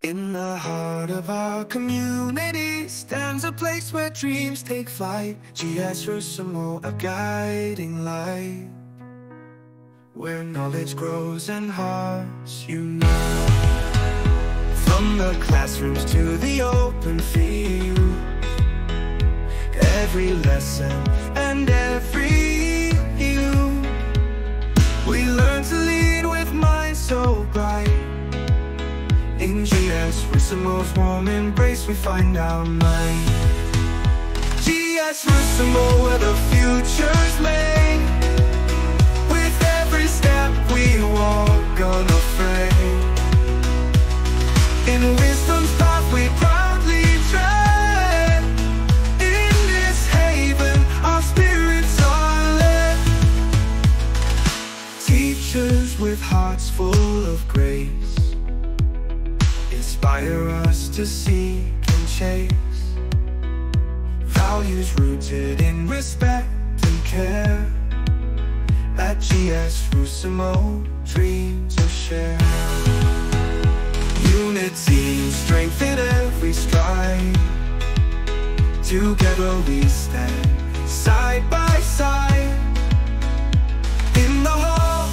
In the heart of our community stands a place where dreams take flight. G.S Rusumo, a guiding light, where knowledge grows and hearts unite. From the classrooms to the open field, every lesson and every view, we learn to lead with minds so bright. In G.S Rusumo's warm embrace we find our mind. G.S Rusumo, where the future's made. With every step we walk unafraid. In wisdom's path we proudly tread. In this haven our spirits are led. Teachers with hearts full of grace inspire us to seek and chase values rooted in respect and care. At G.S Rusumo, dreams are shared. Unity and strength in every stride. Together we stand side by side. In the halls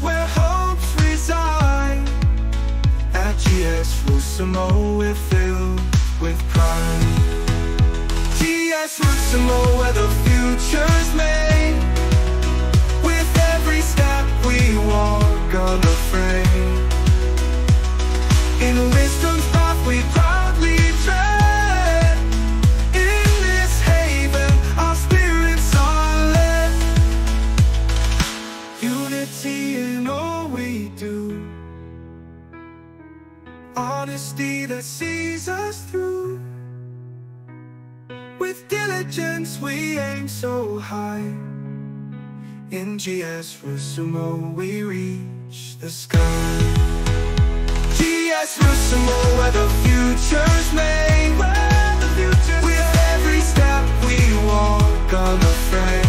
where hopes reside. At G.S Rusumo we're filled with pride. G.S Rusumo, where the future's made. With every step we walk unafraid. In wisdom's path we proudly tread. In this haven our spirits are led. Unity in all we do, honesty that sees us through. With diligence we aim so high. In G.S Rusumo we reach the sky. G.S Rusumo, where the future's made. With every step we walk unafraid.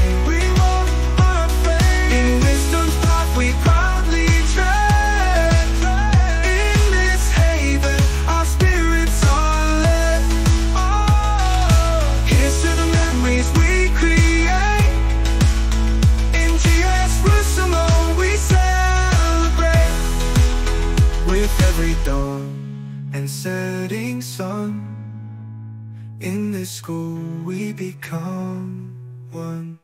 In wisdom's path we proudly tread. In this haven our spirits are led. Here's to the memories we create. In G.S Rusumo we celebrate. With every dawn and setting sun, in this school we become one.